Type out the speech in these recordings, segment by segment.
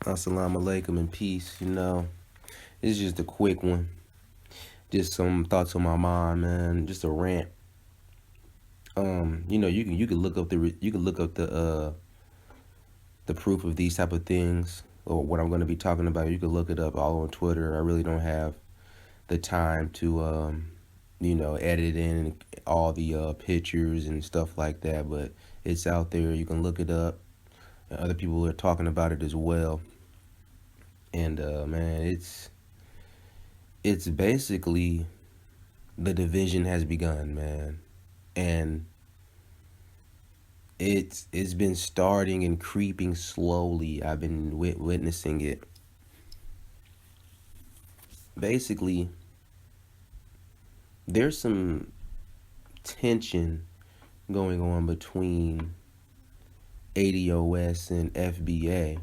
Assalamu alaikum and peace. It's just a quick one. Just some thoughts on my mind, man. Just a rant. You can look up the proof of these type of things or what I'm going to be talking about. You can look it up all on Twitter. I really don't have the time to edit in all the pictures and stuff like that, but it's out there. You can look it up. And other people are talking about it as well. And man, it's basically the division has begun, man. And it's been starting and creeping slowly. I've been witnessing it. Basically, there's some tension going on between ADOS and FBA,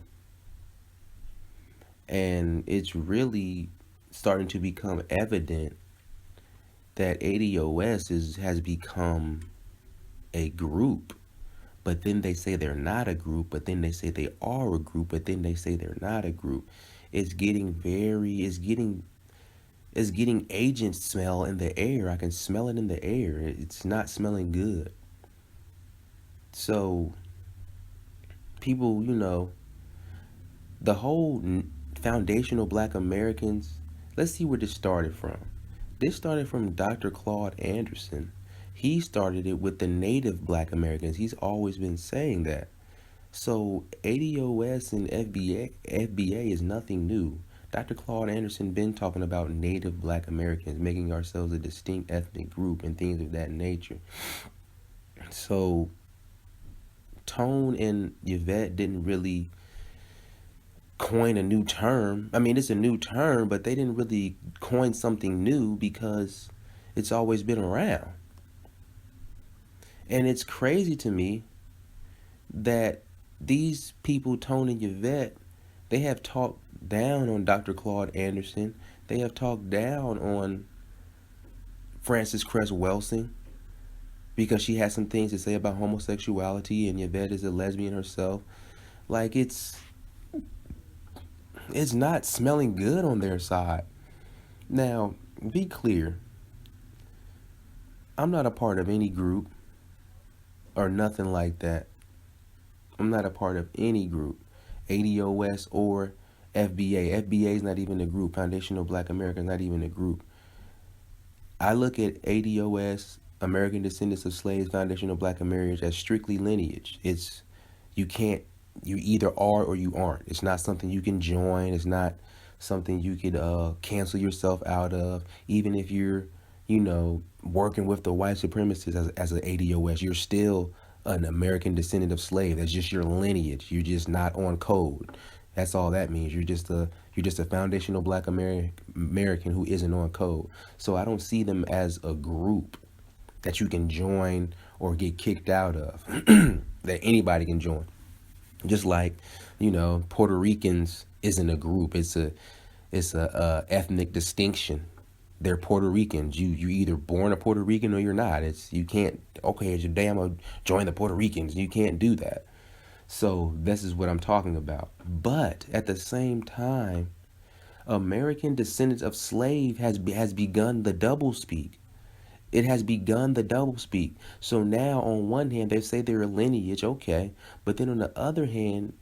and it's really starting to become evident that ADOS has become a group, but then they say they're not a group, but then they say they are a group, but then they say they're not a group. It's getting agent smell in the air. I can smell it in the air. It's not smelling good. So people, the whole foundational Black Americans, let's see where this started from. This started from Dr. Claude Anderson. He started it with the native Black Americans. He's always been saying that. So ADOS and FBA is nothing new. Dr. Claude Anderson been talking about native Black Americans, making ourselves a distinct ethnic group and things of that nature. So Tone and Yvette didn't really coin a new term. I mean, it's a new term, but they didn't really coin something new because it's always been around. And it's crazy to me that these people, Tone and Yvette, they have talked down on Dr. Claude Anderson. They have talked down on Frances Cress Welsing because she has some things to say about homosexuality, and Yvette is a lesbian herself. Like, it's not smelling good on their side. Now, be clear. I'm not a part of any group or nothing like that. I'm not a part of any group, ADOS or FBA. FBA is not even a group. Foundational Black Americans not even a group. I look at ADOS, American Descendants of Slaves, Foundational Black Americans, as strictly lineage. You either are or you aren't. It's not something you can join. It's not something you could cancel yourself out of. Even if you're, working with the white supremacists as an ADOS, you're still an American descendant of slave. That's just your lineage. You're just not on code. That's all that means. You're just a foundational Black American who isn't on code. So I don't see them as a group that you can join or get kicked out of, that anybody can join. Just like, Puerto Ricans isn't a group. It's a ethnic distinction. They're Puerto Ricans. You either born a Puerto Rican or you're not. You can't, okay, it's your day, I'm gonna join the Puerto Ricans. You can't do that. So this is what I'm talking about. But at the same time, American Descendants of Slave has begun the doublespeak. It has begun the doublespeak. So now, on one hand, they say they're a lineage, okay, but then on the other hand,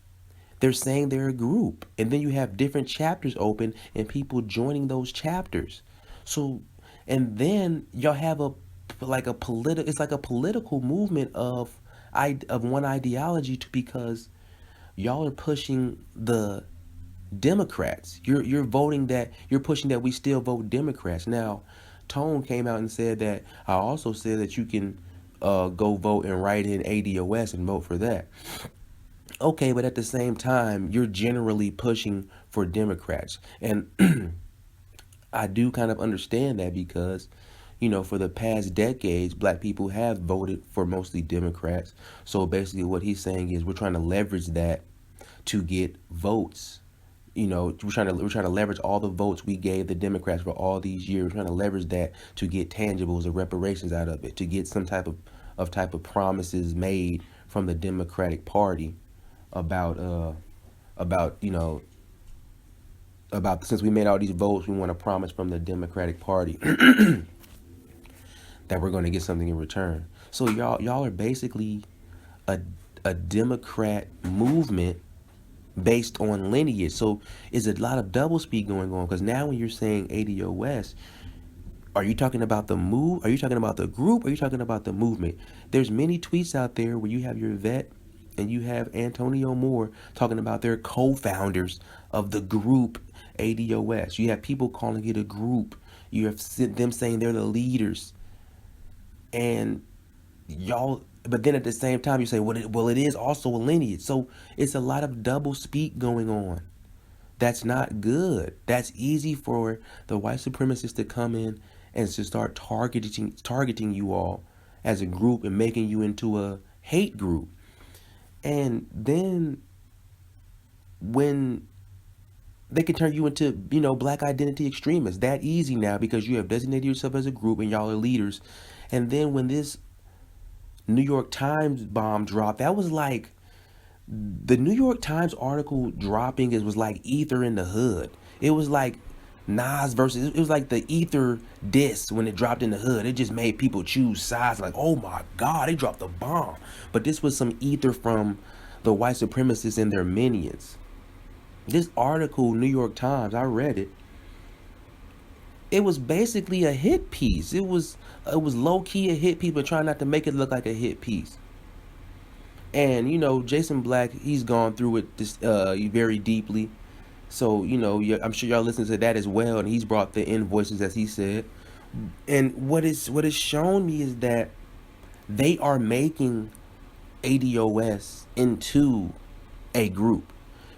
they're saying they're a group, and then you have different chapters open and people joining those chapters. So, and then y'all have it's like a political movement of one ideology because y'all are pushing the Democrats. You're pushing that we still vote Democrats. Now, Tone came out and said that I also said that you can go vote and write in ADOS and vote for that. Okay, but at the same time, you're generally pushing for Democrats. And I do kind of understand that because, for the past decades, Black people have voted for mostly Democrats. So basically what he's saying is we're trying to leverage that to get votes. We're trying to leverage all the votes we gave the Democrats for all these years. We're trying to leverage that to get tangibles or reparations out of it, to get some type of promises made from the Democratic Party about about since we made all these votes, we want to promise from the Democratic Party that we're going to get something in return. So y'all are basically a Democrat movement based on lineage. So is a lot of doublespeak going on, because now when you're saying ADOS, are you talking about the move? Are you talking about the group? Are you talking about the movement? There's many tweets out there where you have your vet and you have Antonio Moore talking about their co-founders of the group ADOS. You have people calling it a group. You have them saying they're the leaders. And y'all, but then at the same time you say, well, it is also a lineage. So it's a lot of double speak going on. That's not good. That's easy for the white supremacists to come in and to start targeting you all as a group and making you into a hate group. And then when they can turn you into, black identity extremists, that easy now, because you have designated yourself as a group and y'all are leaders. And then when this New York Times bomb dropped, that was like, the New York Times article dropping, it was like Ether in the Hood. It was like Nas versus, it was like the Ether diss when it dropped in the Hood. It just made people choose sides, like, oh my God, they dropped a bomb. But this was some Ether from the white supremacists and their minions. This article, New York Times, I read it. It was basically a hit piece. It was low-key a hit piece, but trying not to make it look like a hit piece. And, Jason Black, he's gone through it very deeply. So, I'm sure y'all listen to that as well. And he's brought the invoices, as he said. And what is shown me is that they are making ADOS into a group.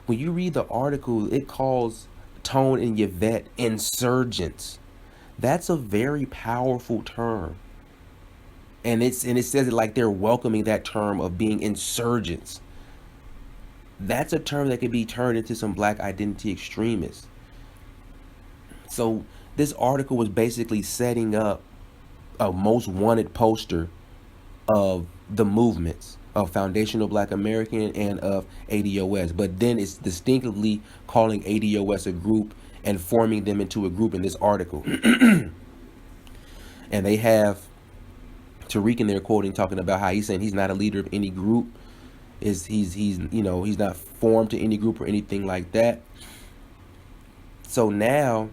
When you read the article, it calls Tone and Yvette insurgents. That's a very powerful term. And it says it like they're welcoming that term of being insurgents. That's a term that could be turned into some black identity extremists. So this article was basically setting up a most wanted poster of the movements of Foundational Black American and of ADOS. But then it's distinctively calling ADOS a group and forming them into a group in this article. And they have Tariq in there quoting, talking about how he's saying he's not a leader of any group. He's not formed to any group or anything like that. So now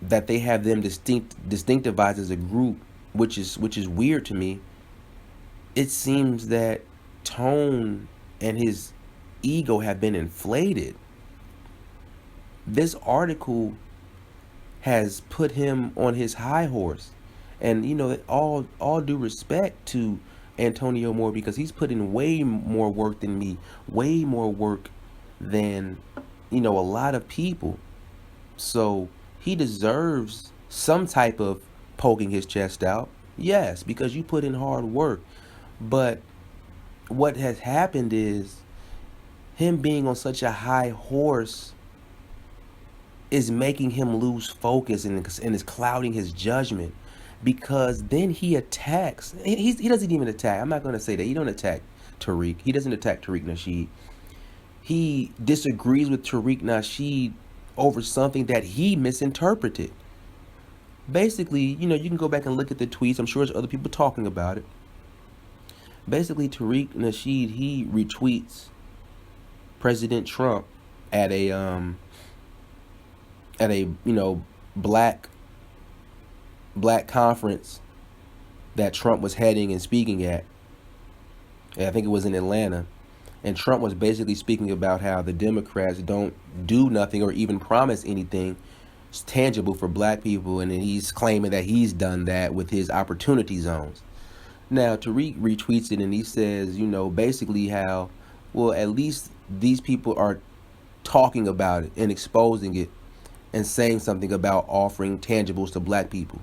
that they have them distinctivized as a group, which is weird to me, it seems that Tone and his ego have been inflated. This article has put him on his high horse. And, all due respect to Antonio Moore, because he's put in way more work than me, way more work than, a lot of people. So he deserves some type of poking his chest out. Yes, because you put in hard work. But what has happened is him being on such a high horse is making him lose focus and is clouding his judgment. Because then he attacks. He doesn't even attack. I'm not going to say that. He don't attack Tariq. He doesn't attack Tariq Nasheed. He disagrees with Tariq Nasheed over something that he misinterpreted. Basically, you can go back and look at the tweets. I'm sure there's other people talking about it. Basically, Tariq Nasheed, he retweets President Trump at a black conference that Trump was heading and speaking at. I think it was in Atlanta. And Trump was basically speaking about how the Democrats don't do nothing or even promise anything tangible for black people. And then he's claiming that he's done that with his opportunity zones. Now, Tariq retweets it and he says, basically how, well, at least these people are talking about it and exposing it and saying something about offering tangibles to black people.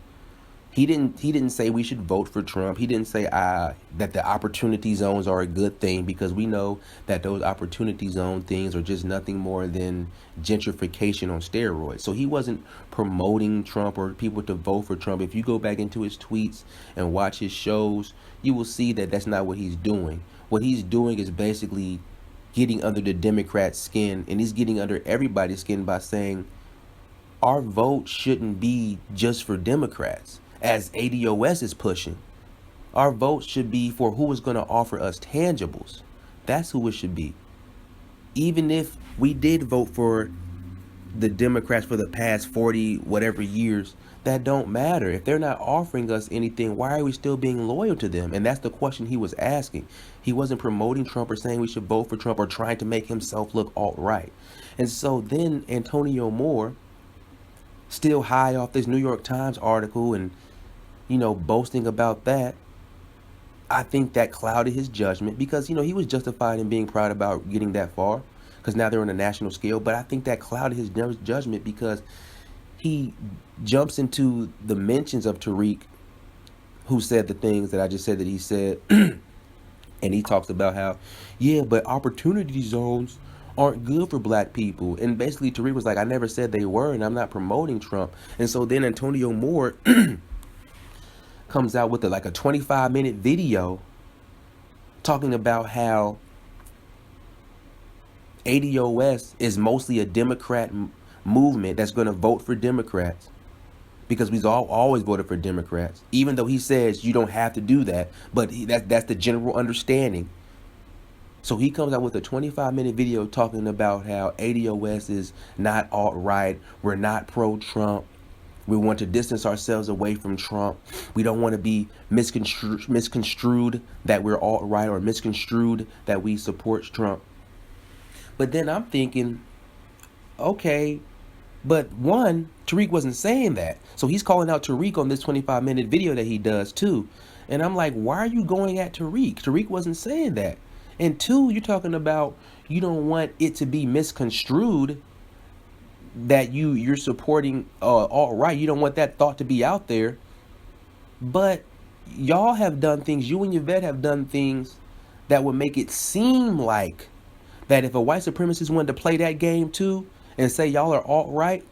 He didn't say we should vote for Trump. He didn't say that the opportunity zones are a good thing, because we know that those opportunity zone things are just nothing more than gentrification on steroids. So he wasn't promoting Trump or people to vote for Trump. If you go back into his tweets and watch his shows, you will see that that's not what he's doing. What he's doing is basically getting under the Democrats' skin, and he's getting under everybody's skin by saying our vote shouldn't be just for Democrats, as ADOS is pushing. Our vote should be for who is going to offer us tangibles. That's who it should be. Even if we did vote for the Democrats for the past 40 whatever years, that don't matter. If they're not offering us anything, why are we still being loyal to them? And that's the question he was asking. He wasn't promoting Trump or saying we should vote for Trump or trying to make himself look alt-right. And so then Antonio Moore, still high off this New York Times article and, boasting about that, I think that clouded his judgment because, he was justified in being proud about getting that far because now they're on a national scale. But I think that clouded his judgment because he jumps into the mentions of Tariq, who said the things that I just said that he said. And he talks about how, yeah, but opportunity zones aren't good for black people. And basically Tariq was like, I never said they were, and I'm not promoting Trump. And so then Antonio Moore comes out with a 25-minute video talking about how ADOS is mostly a Democrat movement that's going to vote for Democrats because we've always voted for Democrats, even though he says you don't have to do that, but that's the general understanding. So he comes out with a 25-minute video talking about how ADOS is not alt-right, we're not pro-Trump, we want to distance ourselves away from Trump, we don't want to be misconstrued that we're alt-right or misconstrued that we support Trump. But then I'm thinking, okay, but one, Tariq wasn't saying that. So he's calling out Tariq on this 25-minute video that he does too. And I'm like, why are you going at Tariq? Tariq wasn't saying that. And two, you're talking about you don't want it to be misconstrued that you're supporting alt-right. You don't want that thought to be out there. But y'all have done things, you and Yvette have done things that would make it seem like that if a white supremacist wanted to play that game too and say y'all are alt-right,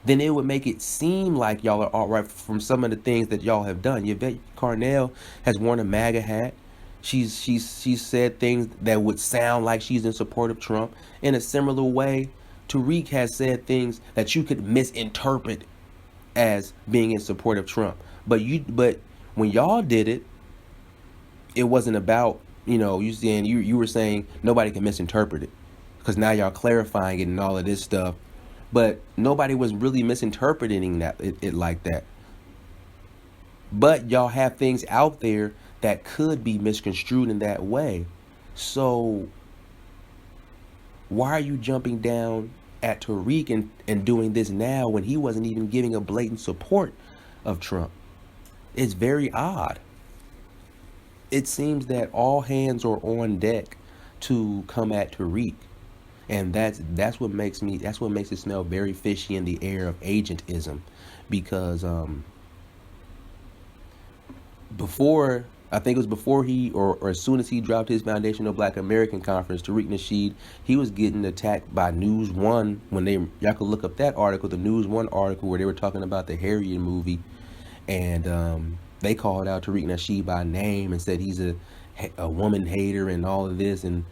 then it would make it seem like y'all are alt-right from some of the things that y'all have done. Yvette Carnell has worn a MAGA hat. She's said things that would sound like she's in support of Trump. In a similar way, Tariq has said things that you could misinterpret as being in support of Trump. But when y'all did it, it wasn't about, you were saying nobody can misinterpret it because now y'all clarifying it and all of this stuff. But nobody was really misinterpreting it like that. But y'all have things out there that could be misconstrued in that way. So why are you jumping down at Tariq and doing this now when he wasn't even giving a blatant support of Trump? It's very odd. It seems that all hands are on deck to come at Tariq. And that's what makes it smell very fishy in the air of agentism, because I think it was before he or as soon as he dropped his Foundational Black American Conference, Tariq Nasheed, he was getting attacked by News One y'all could look up that article, the News One article where they were talking about the Harriet movie, and they called out Tariq Nasheed by name and said he's a woman hater and all of this, and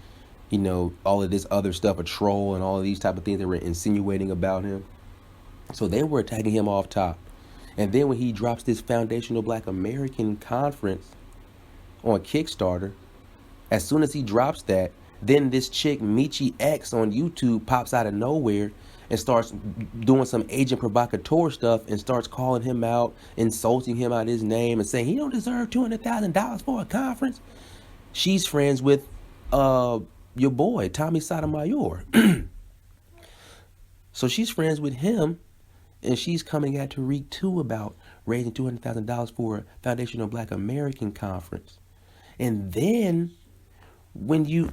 all of this other stuff, a troll, and all of these type of things they were insinuating about him. So they were attacking him off top. And then when he drops this Foundational Black American Conference on Kickstarter, as soon as he drops that, then this chick Michi X on YouTube pops out of nowhere and starts doing some agent provocateur stuff and starts calling him out, insulting him out his name and saying he don't deserve $200,000 for a conference. She's friends with your boy Tommy Sotomayor. So she's friends with him, and she's coming at Tariq too about raising $200,000 for a Foundational Black American Conference. And then when you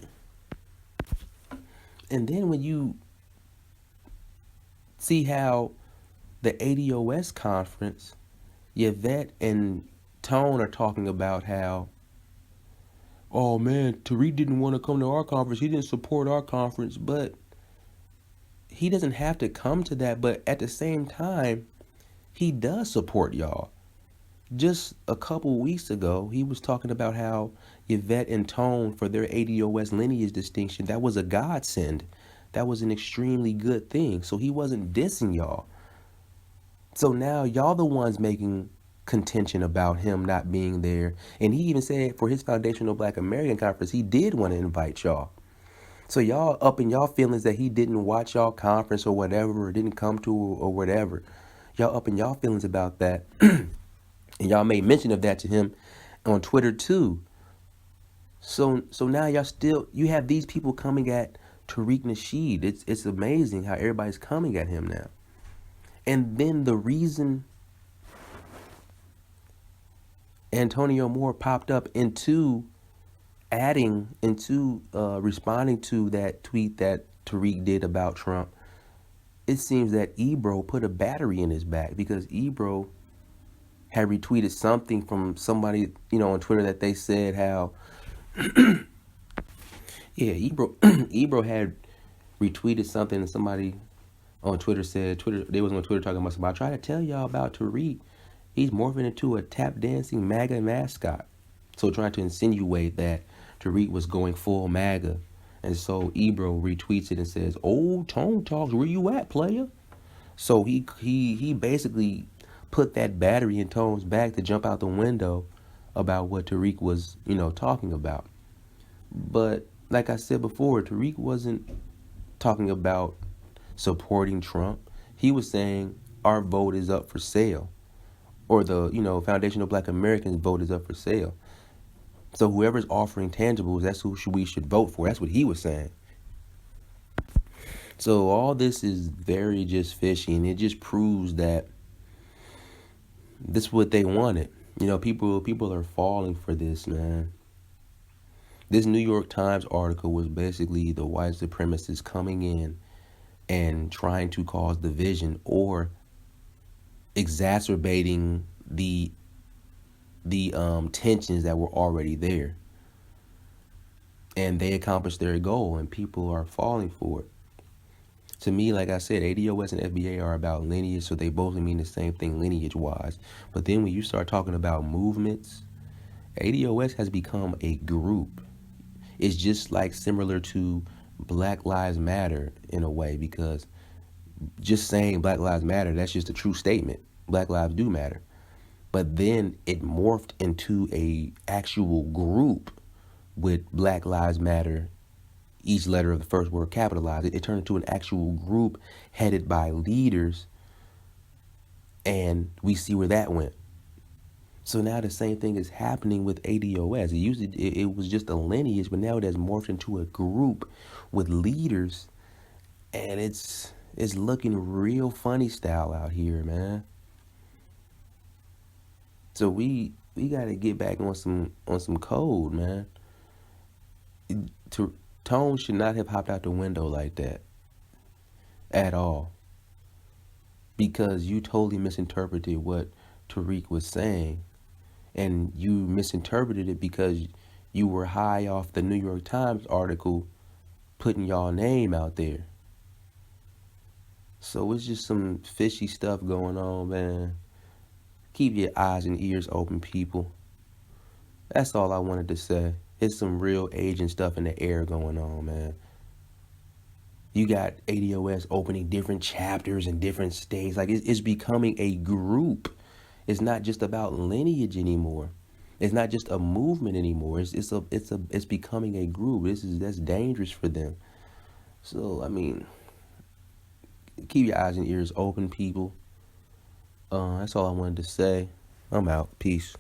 see how the ADOS conference, Yvette and Tone are talking about how, oh man, Tariq didn't want to come to our conference. He didn't support our conference. But he doesn't have to come to that. But at the same time, he does support y'all. Just a couple weeks ago, he was talking about how Yvette and Tone, for their ADOS lineage distinction, that was a godsend. That was an extremely good thing. So he wasn't dissing y'all. So now y'all the ones making contention about him not being there. And he even said for his Foundational Black American Conference, he did want to invite y'all. So y'all up in y'all feelings that he didn't watch y'all conference or whatever, or didn't come to or whatever. Y'all up in y'all feelings about that. And y'all made mention of that to him on Twitter too. So now you have these people coming at Tariq Nasheed. It's amazing how everybody's coming at him now. And then the reason Antonio Moore popped up into responding to that tweet that Tariq did about Trump, it seems that Ebro put a battery in his back, because Ebro had retweeted something from somebody, on Twitter, that they said how, yeah, Ebro had retweeted something, and somebody on Twitter said, they was on Twitter talking about somebody, I try to tell y'all about Tariq. He's morphing into a tap dancing MAGA mascot. So trying to insinuate that Tariq was going full MAGA. And so Ebro retweets it and says, "Old Tone Talks, where you at, player?" So he basically put that battery in Tone's back to jump out the window about what Tariq was, talking about. But like I said before, Tariq wasn't talking about supporting Trump. He was saying our vote is up for sale, or the, Foundational Black Americans vote is up for sale. So whoever's offering tangibles, that's who we should vote for. That's what he was saying. So all this is very just fishy, and it just proves that this is what they wanted. People are falling for this, man. This New York Times article was basically the white supremacists coming in and trying to cause division, or exacerbating the tensions that were already there. And they accomplished their goal, and people are falling for it. To me, like I said, ADOS and FBA are about lineage, so they both mean the same thing lineage-wise. But then when you start talking about movements, ADOS has become a group. It's just like similar to Black Lives Matter in a way, because just saying Black Lives Matter, that's just a true statement. Black lives do matter. But then it morphed into a actual group with Black Lives Matter, each letter of the first word capitalized. It turned into an actual group headed by leaders, and we see where that went. So now the same thing is happening with ADOS. It was just a lineage, but now it has morphed into a group with leaders, and it's looking real funny style out here, man. So we got to get back on some code, man. Tone should not have hopped out the window like that at all, because you totally misinterpreted what Tariq was saying, and you misinterpreted it because you were high off the New York Times article putting y'all name out there. So it's just some fishy stuff going on, man. Keep your eyes and ears open, people. That's all I wanted to say. It's some real agent stuff in the air going on, man. You got ADOS opening different chapters in different states. Like, it's becoming a group. It's not just about lineage anymore. It's not just a movement anymore. It's becoming a group. That's dangerous for them. So, I mean, keep your eyes and ears open, people. That's all I wanted to say. I'm out. Peace.